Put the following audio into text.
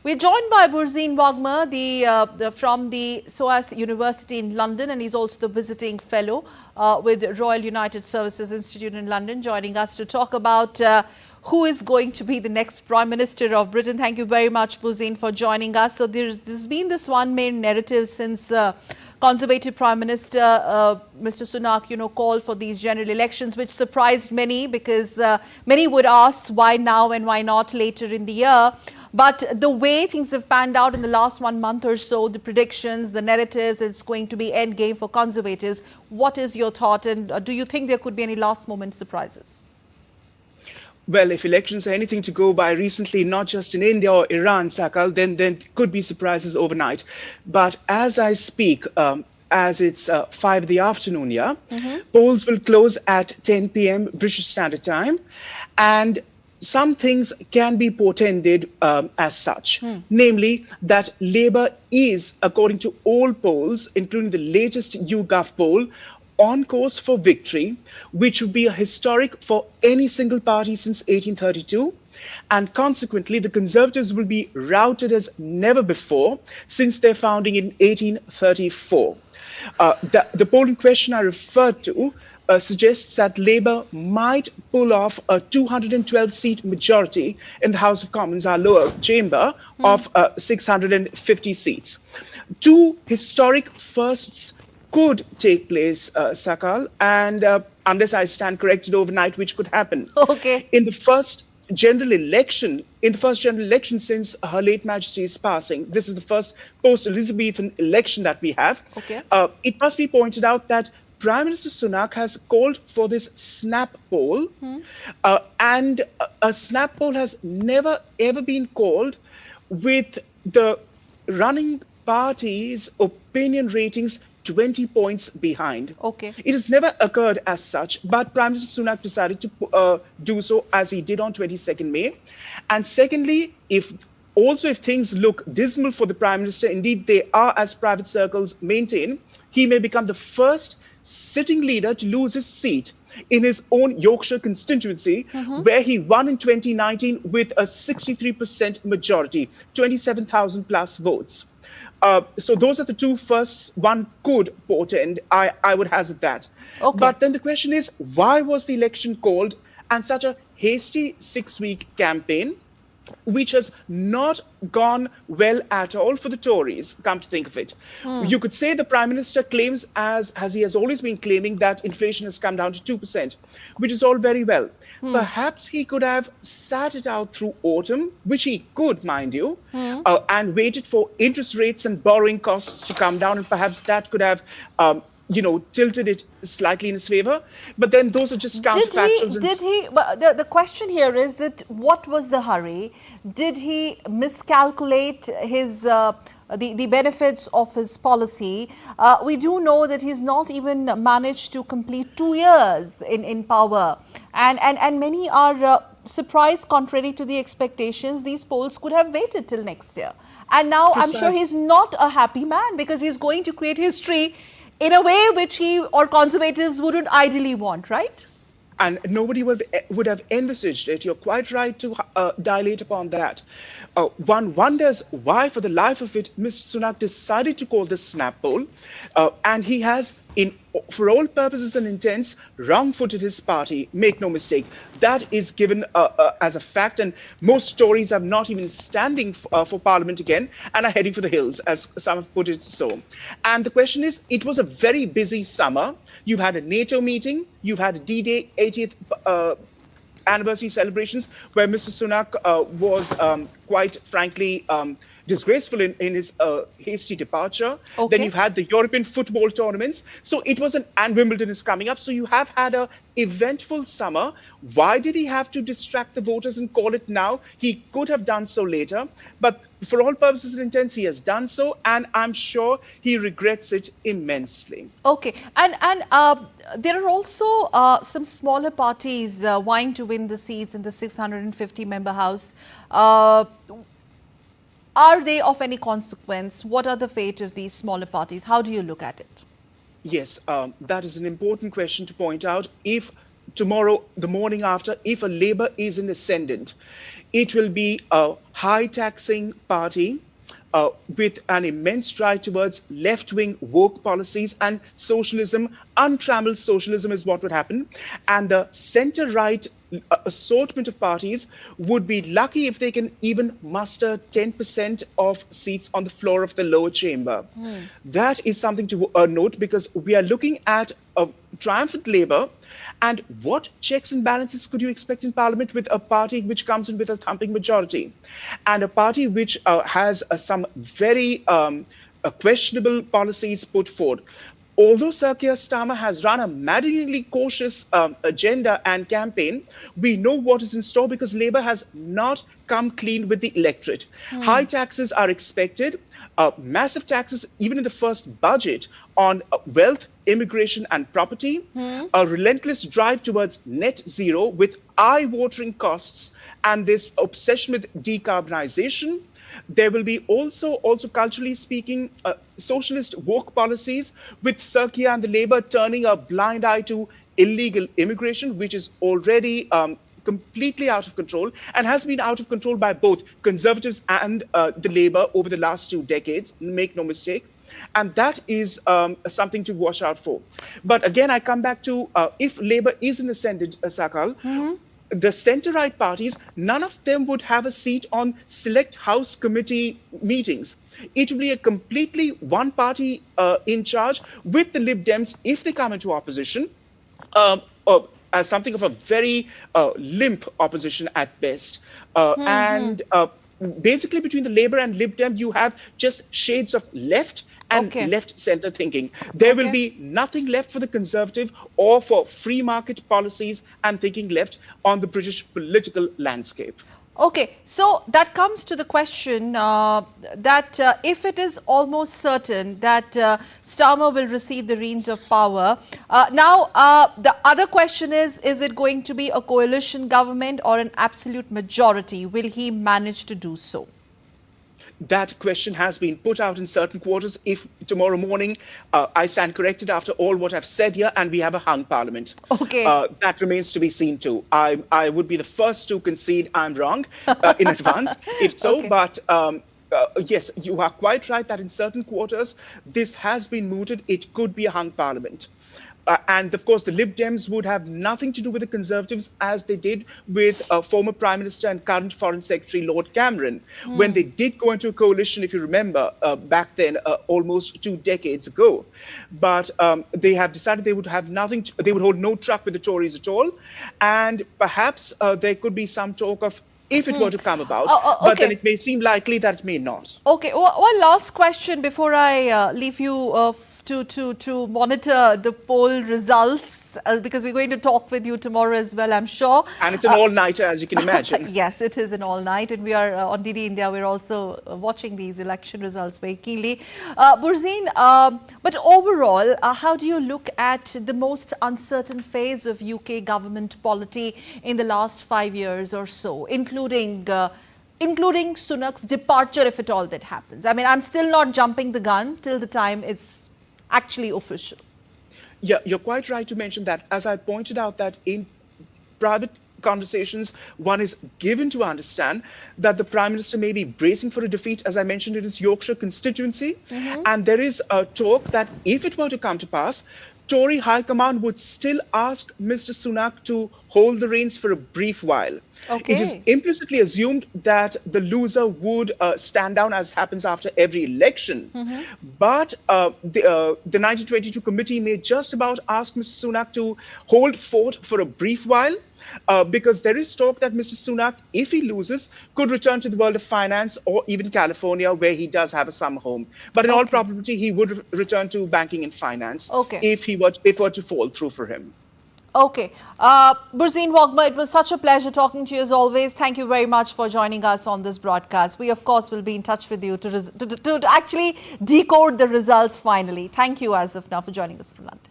We're joined by Burzeen Wagmer, from the SOAS University in London, and he's also the visiting fellow with Royal United Services Institute in London, joining us to talk about who is going to be the next Prime Minister of Britain. Thank you very much, Burzeen, for joining us. So there's been this one main narrative since Conservative Prime Minister Mr. Sunak, called for these general elections, which surprised many because many would ask why now and why not later in the year. But the way things have panned out in the last 1 month or so, the predictions, the narratives, it's going to be end game for Conservatives. What is your thought, and do you think there could be any last moment surprises? Well, if elections are anything to go by recently, not just in India or Iran, Sakal, then could be surprises overnight. But as I speak, as it's 5 in the afternoon, polls will close at 10 p.m. British Standard Time. And some things can be portended as such, namely that Labour is, according to all polls, including the latest YouGov poll, on course for victory, which would be a historic for any single party since 1832. And consequently, the Conservatives will be routed as never before since their founding in 1834. The poll in question I referred to suggests that Labour might pull off a 212-seat majority in the House of Commons, our lower chamber, of 650 seats. Two historic firsts could take place, Sakal, and unless I stand corrected overnight, which could happen. Okay. In the first general election since Her Late Majesty's passing, this is the first post-Elizabethan election that we have. Okay. It must be pointed out that Prime Minister Sunak has called for this snap poll, and a snap poll has never ever been called with the running party's opinion ratings 20 points behind. Okay. It has never occurred as such, but Prime Minister Sunak decided to do so as he did on 22nd May. And secondly, if things look dismal for the Prime Minister, indeed they are, as private circles maintain, he may become the first sitting leader to lose his seat in his own Yorkshire constituency, where he won in 2019 with a 63% majority, 27,000 plus votes. So those are the two firsts one could portend. I would hazard that. Okay. But then the question is, why was the election called and such a hasty 6-week campaign, which has not gone well at all for the Tories, come to think of it. You could say the Prime Minister claims, as he has always been claiming, that inflation has come down to 2%, which is all very well. Perhaps he could have sat it out through autumn, which he could, mind you, and waited for interest rates and borrowing costs to come down, and perhaps that could have tilted it slightly in his favor. But then those are just counterfactuals. The question here is that what was the hurry? Did he miscalculate his the benefits of his policy? We do know that he's not even managed to complete 2 years in power. And many are surprised, contrary to the expectations. These polls could have waited till next year. And now I'm sure he's not a happy man, because he's going to create history in a way which he or Conservatives wouldn't ideally want, right? And nobody would have envisaged it. You're quite right to dilate upon that. One wonders why, for the life of it, Mr. Sunak decided to call this snap poll, and he has, for all purposes and intents, wrong-footed his party. Make no mistake. That is given as a fact, and most Tories are not even standing for Parliament again and are heading for the hills, as some have put it so. And the question is, it was a very busy summer. You've had a NATO meeting, you've had a D-Day 80th anniversary celebrations, where Mr. Sunak was quite frankly disgraceful in his hasty departure. Okay. Then you've had the European football tournaments. So it was and Wimbledon is coming up. So you have had a eventful summer. Why did he have to distract the voters and call it now? He could have done so later. But for all purposes and intents, he has done so. And I'm sure he regrets it immensely. Okay. And there are also some smaller parties vying to win the seats in the 650-member House. Are they of any consequence? What are the fate of these smaller parties? How do you look at it? Yes, that is an important question to point out. If tomorrow, the morning after, if a Labour is in ascendant, it will be a high-taxing party with an immense drive towards left-wing woke policies and socialism. Untrammeled socialism is what would happen. And the center-right assortment of parties would be lucky if they can even muster 10% of seats on the floor of the lower chamber. That is something to note, because we are looking at a triumphant Labour. And what checks and balances could you expect in Parliament with a party which comes in with a thumping majority, and a party which has some very questionable policies put forward? Although Sir Keir Starmer has run a maddeningly cautious agenda and campaign, we know what is in store, because Labour has not come clean with the electorate. High taxes are expected, massive taxes even in the first budget on wealth, immigration and property, a relentless drive towards net zero with eye-watering costs and this obsession with decarbonization. There will be also culturally speaking, socialist woke policies, with Sir Keir and the Labour turning a blind eye to illegal immigration, which is already completely out of control and has been out of control by both Conservatives and the Labour over the last 2 decades, make no mistake. And that is something to watch out for. But again, I come back to if Labour is in ascendant, Sakal, the centre-right parties, none of them would have a seat on select House committee meetings. It will be a completely one party in charge, with the Lib Dems, if they come into opposition, as something of a very limp opposition at best. And basically between the Labour and Lib Dem, you have just shades of left and left-centre thinking. There will be nothing left for the Conservative or for free market policies and thinking left on the British political landscape. Okay, so that comes to the question that if it is almost certain that Starmer will receive the reins of power, now the other question is it going to be a coalition government or an absolute majority? Will he manage to do so? That question has been put out in certain quarters. If tomorrow morning I stand corrected after all what I've said here and we have a hung parliament, that remains to be seen too. I would be the first to concede I'm wrong in advance, if so. But yes, you are quite right that in certain quarters this has been mooted. It could be a hung parliament. And of course, the Lib Dems would have nothing to do with the Conservatives, as they did with former Prime Minister and current Foreign Secretary Lord Cameron, when they did go into a coalition, if you remember, back then, almost 2 decades ago. But they have decided they would have nothing, they would hold no truck with the Tories at all. And perhaps there could be some talk of, if it were to come about, but then it may seem likely that it may not. Okay, one last question before I leave you to monitor the poll results, because we're going to talk with you tomorrow as well, I'm sure. And it's an all-nighter, as you can imagine. Yes, it is an all-night, and we are on DD India, we're also watching these election results very keenly. Burzeen, but overall, how do you look at the most uncertain phase of UK government polity in the last 5 years or so, including Sunak's departure, if at all that happens? I mean, I'm still not jumping the gun till the time it's actually official. Yeah, you're quite right to mention that. As I pointed out, that in private conversations, one is given to understand that the Prime Minister may be bracing for a defeat, as I mentioned, in his Yorkshire constituency. And there is a talk that if it were to come to pass, Tory High Command would still ask Mr. Sunak to hold the reins for a brief while. It is implicitly assumed that the loser would stand down, as happens after every election. But the 1922 committee may just about ask Mr. Sunak to hold fort for a brief while, because there is talk that Mr. Sunak, if he loses, could return to the world of finance or even California, where he does have a summer home. But in all probability, he would return to banking and finance if it were to fall through for him. Okay. Burzeen Wagma, it was such a pleasure talking to you as always. Thank you very much for joining us on this broadcast. We, of course, will be in touch with you to actually decode the results finally. Thank you as of now for joining us from London.